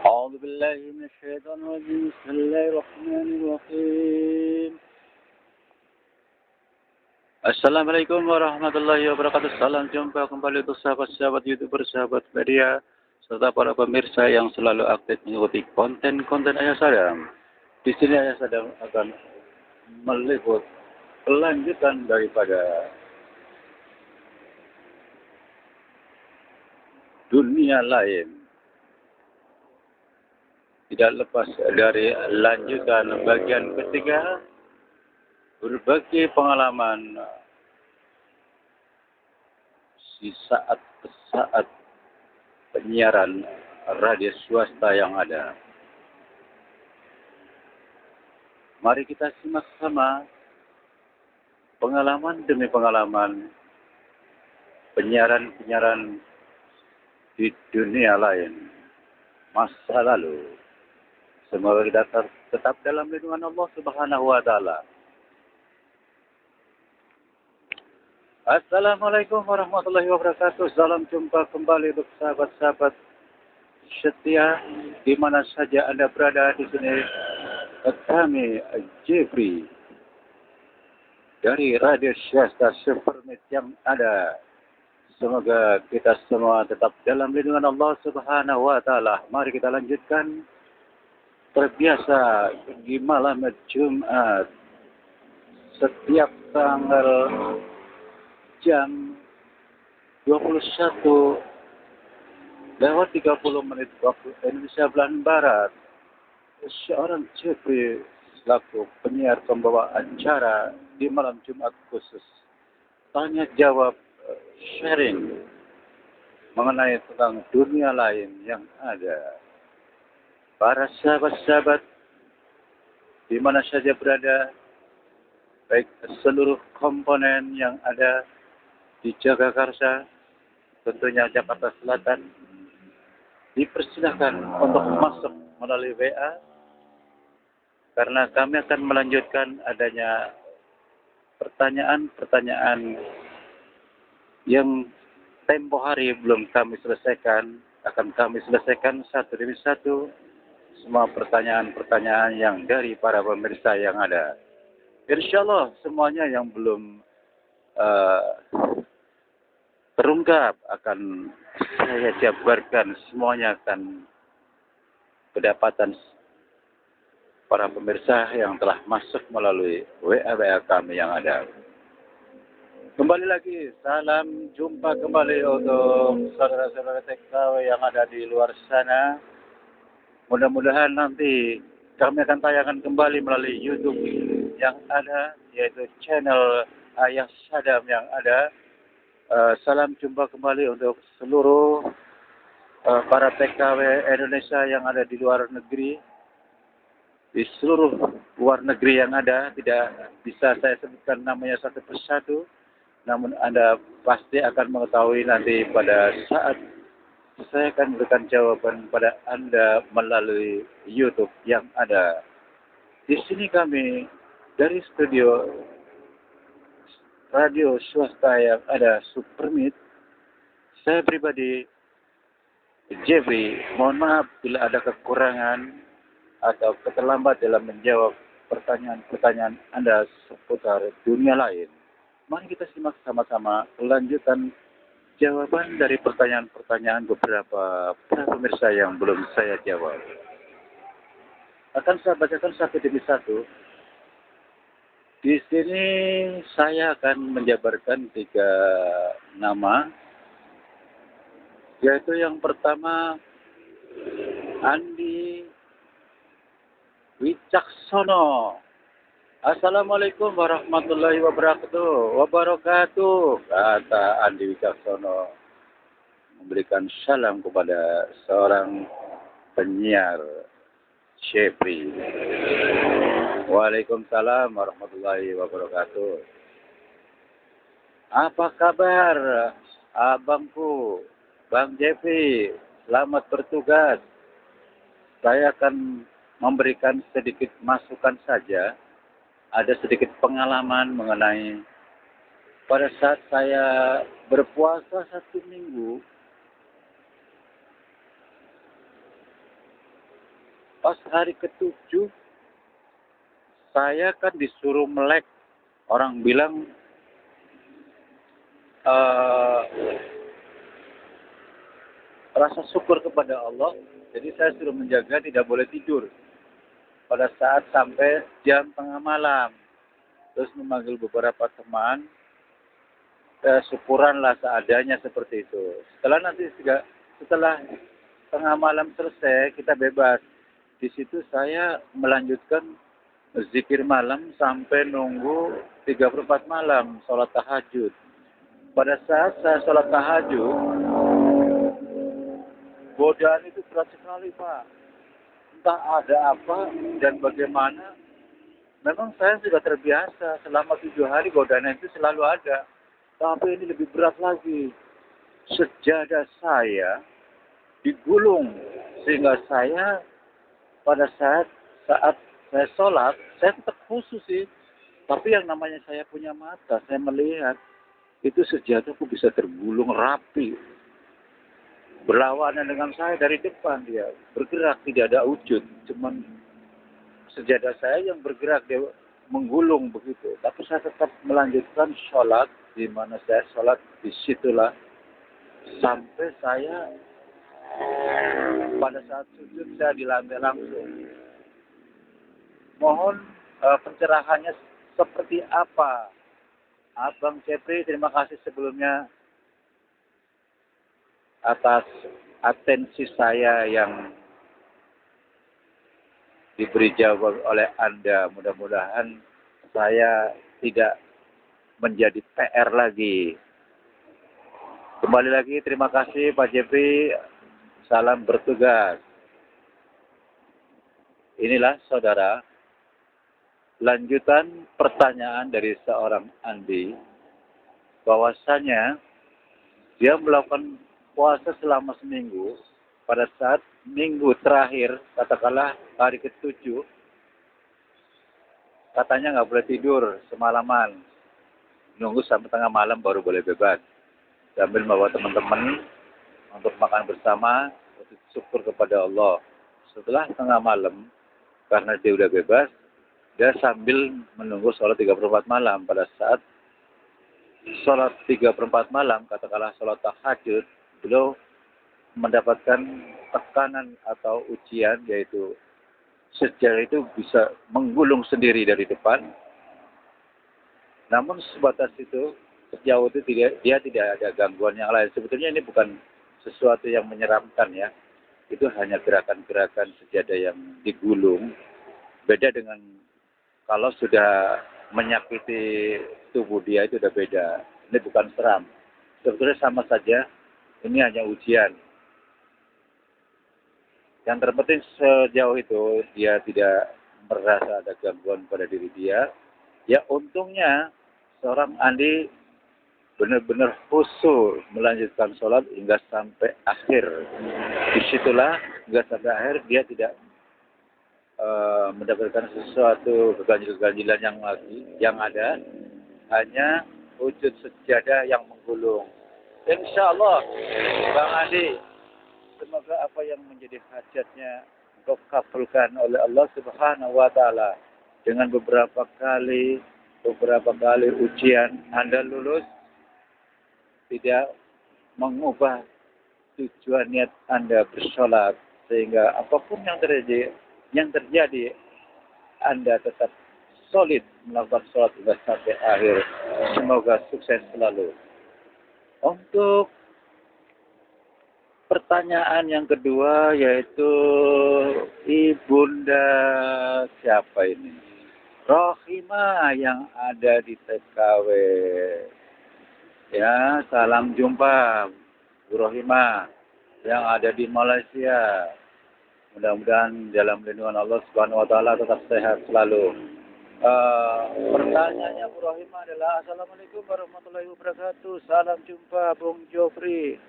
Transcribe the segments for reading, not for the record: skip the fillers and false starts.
أعوذ بالله من الشيطان الرجيم بسم الله الرحمن الرحيم Assalamualaikum warahmatullahi wabarakatuh. Salam jumpa kembali untuk sahabat-sahabat YouTuber, sahabat media, serta para pemirsa yang selalu aktif mengikuti konten-konten Ayah Sadam. Di sini Ayah Sadam akan meliput kelanjutan daripada dunia lain. Tidak lepas dari lanjutan bagian ketiga, berbagi pengalaman di saat penyiaran radio swasta yang ada. Mari kita simak sama pengalaman demi pengalaman penyiaran-penyiaran di dunia lain, masa lalu. Semoga kita tetap dalam lindungan Allah Subhanahu wa Ta'ala. Assalamualaikum warahmatullahi wabarakatuh. Salam jumpa kembali untuk sahabat-sahabat setia di mana saja Anda berada di sini. Kami Jeffrey dari Radio Swasta Supermit yang ada. Semoga kita semua tetap dalam lindungan Allah Subhanahu wa Ta'ala. Mari kita lanjutkan. Terbiasa di malam Jumat setiap tanggal jam 21:30 waktu Indonesia Bagian Barat, seorang Jeffrey selaku penyiar pembawa acara di malam Jumat khusus tanya jawab sharing mengenai tentang dunia lain yang ada. Para sahabat-sahabat di mana saja berada, baik seluruh komponen yang ada di Jagakarsa, tentunya Jakarta Selatan, dipersilakan untuk masuk melalui WA, karena kami akan melanjutkan adanya pertanyaan-pertanyaan yang tempo hari belum kami selesaikan, akan kami selesaikan satu demi satu. Semua pertanyaan-pertanyaan yang dari para pemirsa yang ada. Insya Allah semuanya yang belum terungkap akan saya jabarkan, semuanya akan kedapatan para pemirsa yang telah masuk melalui WA kami yang ada. Kembali lagi, salam jumpa kembali untuk saudara-saudara TKW yang ada di luar sana. Mudah-mudahan nanti kami akan tayangkan kembali melalui YouTube yang ada, yaitu channel Ayah Sadam yang ada. Salam jumpa kembali untuk seluruh para TKW Indonesia yang ada di luar negeri. Di seluruh luar negeri yang ada, tidak bisa saya sebutkan namanya satu persatu, namun Anda pasti akan mengetahui nanti pada saat saya akan berikan jawaban pada Anda melalui YouTube yang ada. Di sini kami dari studio radio swasta yang ada Supermit, saya pribadi Jeffrey, mohon maaf bila ada kekurangan atau keterlambat dalam menjawab pertanyaan-pertanyanyaan Anda seputar dunia lain. Mari kita simak sama-sama kelanjutan jawaban dari pertanyaan-pertanyaan beberapa para pemirsa yang belum saya jawab. Akan saya bacakan satu demi satu. Di sini saya akan menjabarkan 3 nama, yaitu yang pertama Andi Wicaksono. Assalamualaikum warahmatullahi wabarakatuh. Kata Andi Wicaksono memberikan salam kepada seorang penyiar Jeffrey. Waalaikumsalam warahmatullahi wabarakatuh. Apa kabar abangku, Bang Jeffrey? Selamat bertugas. Saya akan memberikan sedikit masukan saja. Ada sedikit pengalaman mengenai pada saat saya berpuasa 1 minggu, Pas hari ke-7, saya kan disuruh melek. Orang bilang eh, rasa syukur kepada Allah. Jadi saya suruh menjaga tidak boleh tidur pada saat sampai jam tengah malam. Terus memanggil beberapa teman, syukuranlah seadanya seperti itu. Setelah tengah malam selesai, kita bebas. Di situ saya melanjutkan zikir malam sampai nunggu 34 malam, sholat tahajud. Pada saat saya sholat tahajud, godaan itu berat sekali, Pak. Entah ada apa dan bagaimana. Memang saya sudah terbiasa selama 7 hari godaan itu selalu ada. Tapi ini lebih berat lagi. Sejadah saya digulung sehingga saya pada saat saya sholat, saya tetap khusus sih. Tapi yang namanya saya punya mata, saya melihat itu sejadahku bisa tergulung rapi. Berlawanan dengan saya dari depan dia bergerak, tidak ada wujud, cuman sejadah saya yang bergerak, dia menggulung begitu. Tapi saya tetap melanjutkan sholat, di mana saya sholat disitulah sampai saya pada saat sujud saya di lantai langsung. Mohon pencerahannya seperti apa, Abang Cepri. Terima kasih sebelumnya atas atensi saya yang diberi jawaban oleh Anda. Mudah-mudahan saya tidak menjadi PR lagi. Kembali lagi, terima kasih Pak Jeffrey. Salam bertugas. Inilah saudara, lanjutan pertanyaan dari seorang Andi, bahwasanya dia melakukan puasa selama seminggu. Pada saat minggu terakhir, katakanlah hari ke-7, katanya nggak boleh tidur semalaman. Nunggu sampai tengah malam baru boleh bebas. Sambil membawa teman-teman untuk makan bersama, untuk syukur kepada Allah. Setelah tengah malam, karena dia udah bebas, dia sambil menunggu sholat 34 malam. Pada saat sholat 34 malam, katakanlah sholat tahajud, beliau mendapatkan tekanan atau ujian, yaitu sejarah itu bisa menggulung sendiri dari depan. Namun sebatas itu, sejauh itu dia tidak ada gangguan yang lain. Sebetulnya ini bukan sesuatu yang menyeramkan ya. Itu hanya gerakan-gerakan sejadah yang digulung. Beda dengan kalau sudah menyakiti tubuh dia, itu udah beda. Ini bukan seram. Sebetulnya sama saja, ini hanya ujian. Yang terpenting sejauh itu dia tidak merasa ada gangguan pada diri dia. Ya untungnya seorang Andi benar-benar khusyuk melanjutkan sholat hingga sampai akhir. Disitulah hingga sampai akhir dia tidak mendapatkan sesuatu keganjilan-keganjilan yang ada, hanya wujud sejadah yang menggulung. Insya Allah, Bang Andi, semoga apa yang menjadi hajatnya engkau kabulkan oleh Allah Subhanahu wa Ta'ala. Dengan beberapa kali ujian, Anda lulus, tidak mengubah tujuan niat Anda bersolat, sehingga apapun yang terjadi, Anda tetap solid melakukan sholat hingga sampai akhir. Semoga sukses selalu. Untuk pertanyaan yang kedua, yaitu Ibunda siapa ini? Rohimah yang ada di TKW. Ya, salam jumpa Bu Rohimah yang ada di Malaysia. Mudah-mudahan dalam lindungan Allah Subhanahu wa Ta'ala tetap sehat selalu. Pertanyaannya Bu Rohimah adalah, Assalamualaikum warahmatullahi wabarakatuh. Salam jumpa Bung Jofri.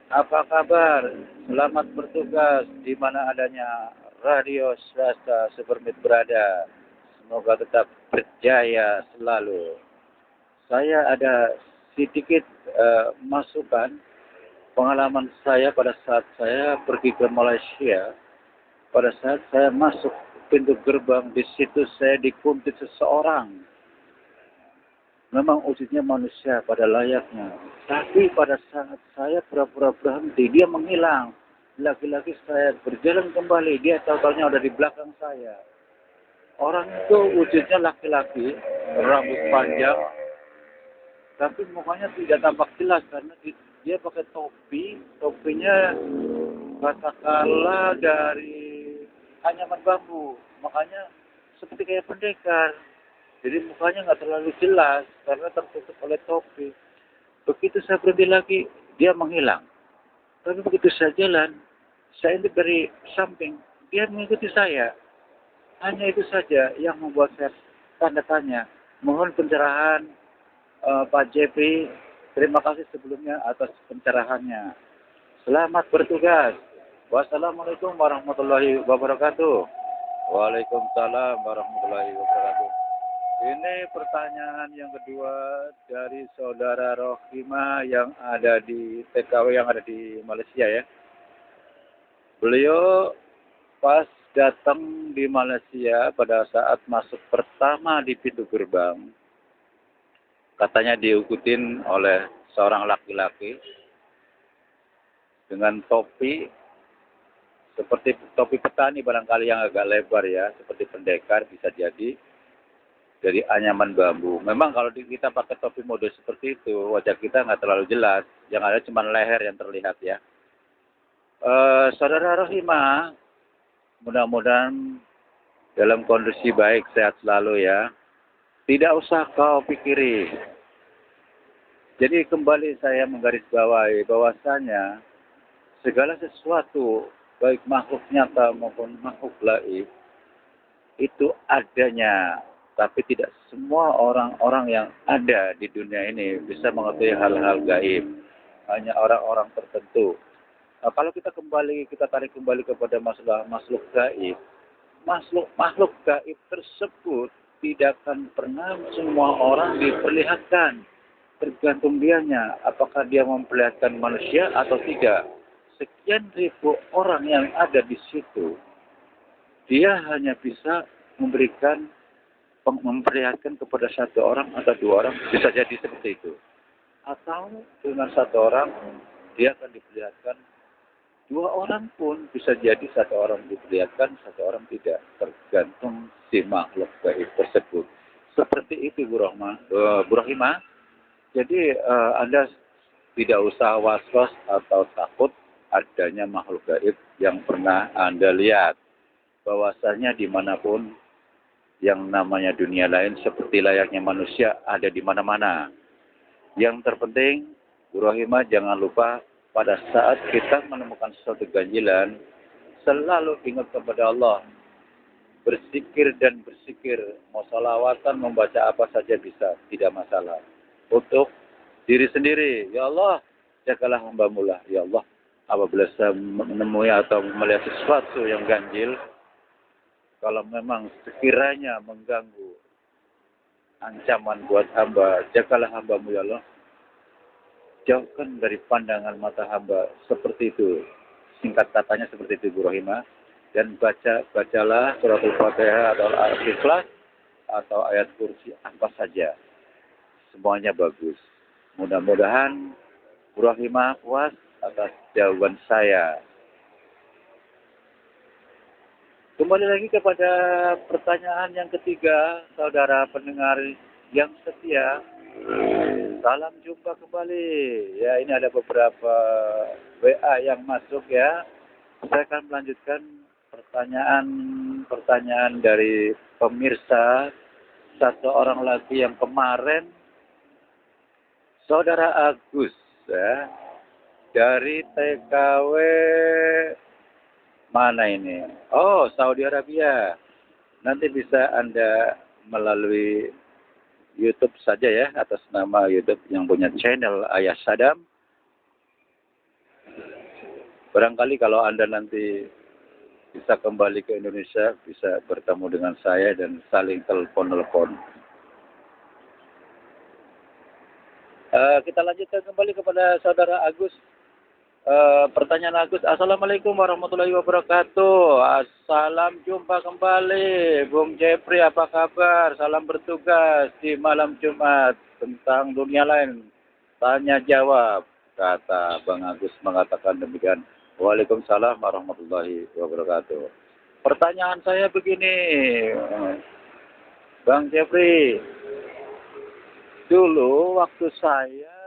Apa kabar? Selamat bertugas di mana adanya radio swasta Supermit berada. Semoga tetap berjaya selalu. Saya ada sedikit masukan pengalaman saya pada saat saya pergi ke Malaysia. Pada saat saya masuk pintu gerbang, di situ saya dikuntit seseorang. Memang wujudnya manusia pada layaknya. Tapi pada saat saya pura-pura berhenti, dia menghilang. Lagi-lagi saya berjalan kembali, dia tahu-tahunya ada di belakang saya. Orang itu wujudnya laki-laki, rambut panjang, tapi mukanya tidak tampak jelas karena dia pakai topi. Topinya katakanlah dari anyaman bambu. Makanya seperti kayak pendekar. Jadi mukanya nggak terlalu jelas karena tertutup oleh topi. Begitu saya berhenti lagi, dia menghilang. Tapi begitu saya jalan, saya intip dari samping, dia mengikuti saya. Hanya itu saja yang membuat saya tanda tanya. Mohon pencerahan Pak JP. Terima kasih sebelumnya atas pencerahannya. Selamat bertugas. Wassalamualaikum warahmatullahi wabarakatuh. Waalaikumsalam warahmatullahi wabarakatuh. Ini pertanyaan yang kedua dari saudara Rohima yang ada di TKW yang ada di Malaysia ya. Beliau pas datang di Malaysia pada saat masuk pertama di pintu gerbang, katanya diikutin oleh seorang laki-laki dengan topi seperti topi petani barangkali yang agak lebar ya, seperti pendekar bisa jadi dari anyaman bambu. Memang kalau kita pakai topi mode seperti itu, wajah kita nggak terlalu jelas, yang ada cuma leher yang terlihat ya. Saudara Rohimah, mudah-mudahan dalam kondisi baik, sehat selalu ya. Tidak usah kau pikiri. Jadi kembali saya menggarisbawahi bahwasanya segala sesuatu, baik makhluk nyata maupun makhluk gaib, itu adanya. Tapi tidak semua orang-orang yang ada di dunia ini bisa mengetahui hal-hal gaib. Hanya orang-orang tertentu. Nah, kalau kita tarik kembali kepada masalah makhluk gaib, makhluk gaib tersebut tidak akan pernah semua orang diperlihatkan. Tergantung dianya, apakah dia memperlihatkan manusia atau tidak. Sekian ribu orang yang ada di situ, dia hanya bisa memperlihatkan kepada satu orang atau dua orang, bisa jadi seperti itu. Atau dengan satu orang, dia akan diperlihatkan. Dua orang pun bisa jadi satu orang diperlihatkan, satu orang tidak. Tergantung si makhluk gaib tersebut. Seperti itu Bu Rohimah. Jadi Anda tidak usah was-was atau takut adanya makhluk gaib yang pernah Anda lihat. Bahwasanya dimanapun yang namanya dunia lain seperti layaknya manusia ada di mana-mana. Yang terpenting, Bu Rohimah jangan lupa pada saat kita menemukan sesuatu ganjilan, selalu ingat kepada Allah. Berzikir dan bersikir, mau salawatan, membaca apa saja bisa, tidak masalah. Untuk diri sendiri, ya Allah, jagalah hamba-Mu lah, ya Allah. Apabila saya menemui atau melihat sesuatu yang ganjil, kalau memang sekiranya mengganggu ancaman buat hamba, jagalah hamba-Mu ya Allah. Jauhkan dari pandangan mata hamba, seperti itu. Singkat katanya seperti itu Bu Rohimah. Dan bacalah surat Al-Fatihah atau Al-Ikhlas atau ayat kursi apa saja. Semuanya bagus. Mudah-mudahan Bu Rohimah puas atas jawaban saya. Kembali lagi kepada pertanyaan yang ketiga, saudara pendengar yang setia. Salam jumpa kembali. Ya, ini ada beberapa WA yang masuk ya. Saya akan melanjutkan pertanyaan dari pemirsa. Satu orang lagi yang kemarin, Saudara Agus ya, dari TKW mana ini? Oh, Saudi Arabia. Nanti bisa Anda melalui YouTube saja ya, atas nama YouTube yang punya channel Ayah Sadam. Barangkali kalau Anda nanti bisa kembali ke Indonesia, bisa bertemu dengan saya dan saling telepon-telepon. Kita lanjutkan kembali kepada Saudara Agus. Pertanyaan Agus, Assalamualaikum warahmatullahi wabarakatuh. Salam jumpa kembali, Bung Jeffrey, apa kabar? Salam bertugas di malam Jumat tentang dunia lain. Tanya jawab, kata Bang Agus mengatakan demikian. Waalaikumsalam warahmatullahi wabarakatuh. Pertanyaan saya begini, Bang Jeffrey. Dulu waktu saya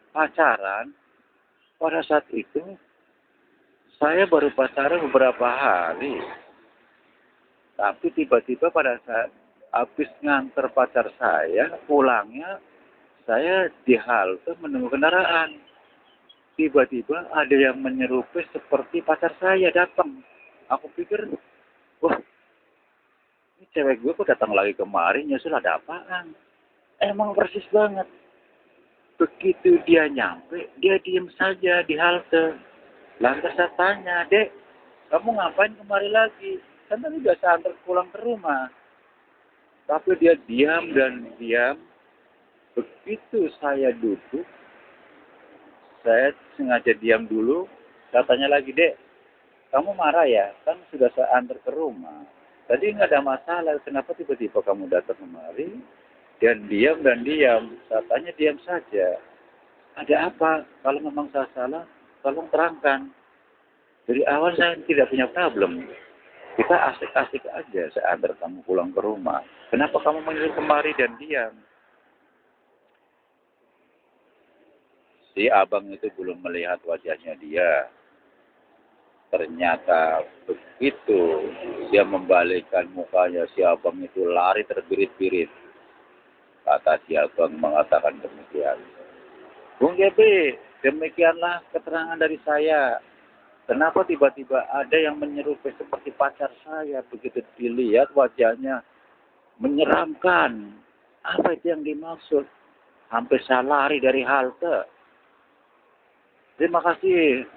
pacaran, pada saat itu saya baru pacaran beberapa hari. Tapi tiba-tiba pada saat habis nganter pacar saya, pulangnya saya di halte menunggu kendaraan. Tiba-tiba ada yang menyerupai seperti pacar saya datang. Aku pikir, wah, ini cewek gue kok datang lagi kemarin, nyusul ada apaan? Emang persis banget. Begitu dia nyampe, dia diem saja di halte. Lantas saya tanya, Dek, kamu ngapain kemari lagi? Kan tadi biasa antar pulang ke rumah. Tapi dia diam dan diam. Begitu saya duduk, saya sengaja diam dulu. Saya tanya lagi, Dek, kamu marah ya? Kan sudah saya antar ke rumah. Tadi nggak ada masalah, kenapa tiba-tiba kamu datang kemari? Dan diam. Saya tanya diam saja. Ada apa? Kalau memang saya salah, tolong terangkan. Dari awal saya tidak punya problem. Kita asik-asik aja. Saya antar kamu pulang ke rumah. Kenapa kamu menyuruh kemari dan diam? Si abang itu belum melihat wajahnya dia. Ternyata begitu dia membalikkan mukanya, si abang itu lari terbirit-birit. Kata si abang mengatakan demikian. Bung Gebi, demikianlah keterangan dari saya. Kenapa tiba-tiba ada yang menyerupai seperti pacar saya? Begitu dilihat wajahnya menyeramkan. Apa itu yang dimaksud? Sampai saya lari dari halte. Terima kasih,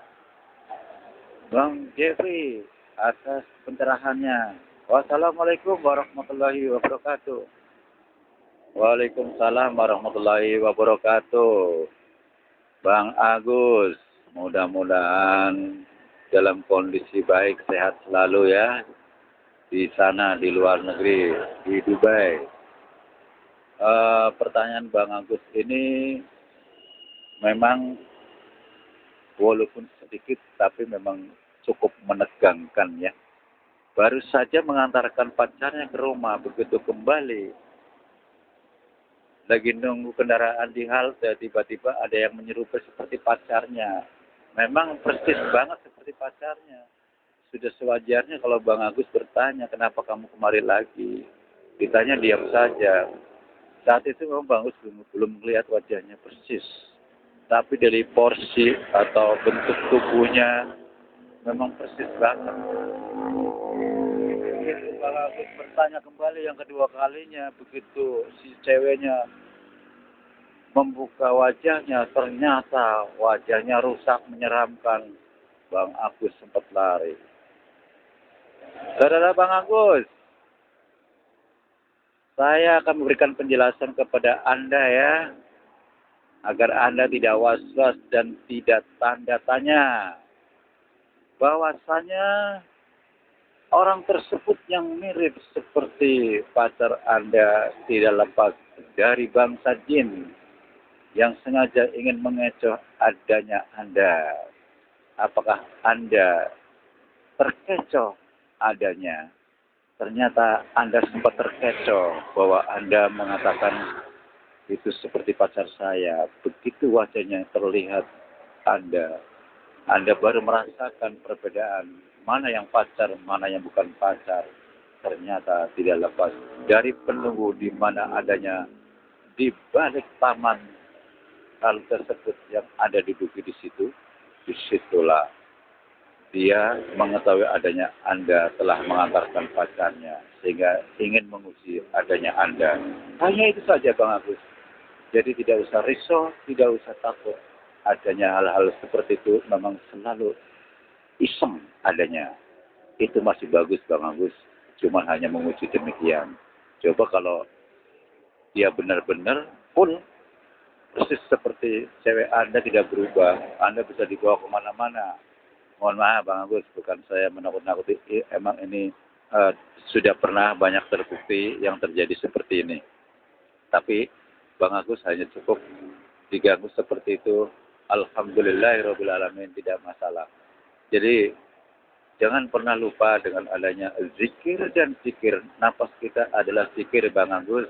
Bang Jeffrey, atas pencerahannya. Wassalamualaikum warahmatullahi wabarakatuh. Waalaikumsalam warahmatullahi wabarakatuh. Bang Agus, mudah-mudahan dalam kondisi baik, sehat selalu ya. Di sana, di luar negeri, di Dubai. Pertanyaan Bang Agus ini memang walaupun sedikit, tapi memang cukup menegangkan ya. Baru saja mengantarkan pacarnya ke rumah, begitu kembali lagi nunggu kendaraan di halte, tiba-tiba ada yang menyerupai seperti pacarnya. Memang persis banget seperti pacarnya. Sudah sewajarnya kalau Bang Agus bertanya, kenapa kamu kemari lagi? Ditanya diam saja. Saat itu memang Bang Agus belum melihat wajahnya persis. Tapi dari porsi atau bentuk tubuhnya memang persis banget. Begitu Bang Agus bertanya kembali yang kedua kalinya, begitu si ceweknya membuka wajahnya, ternyata wajahnya rusak, menyeramkan. Bang Agus sempat lari. Saudara Bang Agus, saya akan memberikan penjelasan kepada Anda ya, agar Anda tidak was-was dan tidak tanda tanya. Bahwasanya orang tersebut yang mirip seperti pacar Anda tidak lepas dari bangsa jin yang sengaja ingin mengecoh adanya Anda. Apakah Anda terkecoh adanya? Ternyata Anda sempat terkecoh bahwa Anda mengatakan itu seperti pacar saya. Begitu wajahnya terlihat Anda baru merasakan perbedaan. Mana yang pacar, mana yang bukan pacar. Ternyata tidak lepas dari penunggu di mana adanya di balik taman hal tersebut yang ada di bukit di situ. Disitulah dia mengetahui adanya Anda telah mengantarkan pacarnya, sehingga ingin menguji adanya Anda. Hanya itu saja Bang Agus. Jadi tidak usah risau, tidak usah takut. Adanya hal-hal seperti itu memang selalu iseng adanya. Itu masih bagus Bang Agus. Cuma hanya menguji demikian. Coba kalau dia benar-benar pun persis seperti cewek Anda tidak berubah. Anda bisa dibawa kemana-mana. Mohon maaf Bang Agus, bukan saya menakut-nakuti. Emang ini sudah pernah banyak terbukti yang terjadi seperti ini. Tapi Bang Agus hanya cukup diganggu seperti itu. Alhamdulillahirabbil alamin, tidak masalah. Jadi jangan pernah lupa dengan adanya zikir dan zikir. Napas kita adalah zikir Bang Agus.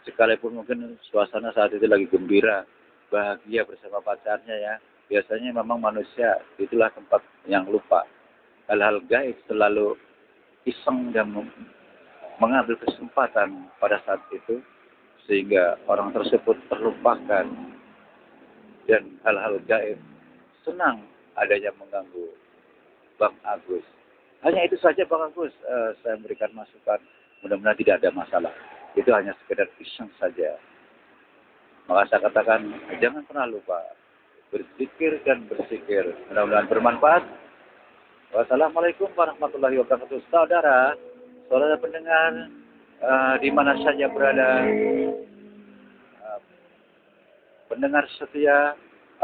Sekalipun mungkin suasana saat itu lagi gembira, bahagia bersama pacarnya ya. Biasanya memang manusia itulah tempat yang lupa. Hal-hal gaib selalu iseng dan mengambil kesempatan pada saat itu sehingga orang tersebut terlupakan dan hal-hal gaib senang adanya mengganggu Bang Agus. Hanya itu saja Bang Agus, saya memberikan masukan. Mudah-mudahan tidak ada masalah. Itu hanya sekedar iseng saja. Maka saya katakan, jangan pernah lupa berzikir dan bersikir. Mudah-mudahan bermanfaat. Wassalamualaikum warahmatullahi wabarakatuh. Saudara pendengar, di mana saja berada, pendengar setia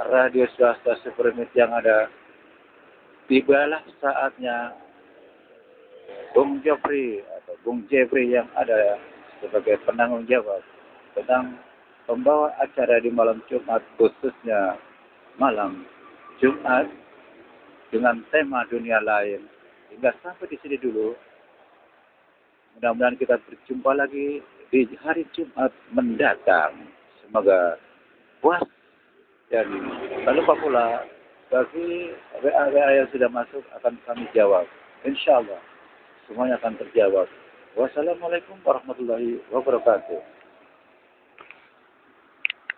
radio swasta Supermit yang ada, tibalah saatnya Bung Jeffrey atau Bung Jeffrey yang ada sebagai penanggung jawab tentang pembawa acara di malam Jumat, khususnya malam Jumat dengan tema dunia lain. Hingga sampai di sini dulu. Mudah-mudahan kita berjumpa lagi di hari Jumat mendatang. Semoga puas. Dan tak lupa pula, bagi WA-WA yang sudah masuk akan kami jawab. Insya Allah semuanya akan terjawab. Wassalamualaikum warahmatullahi wabarakatuh.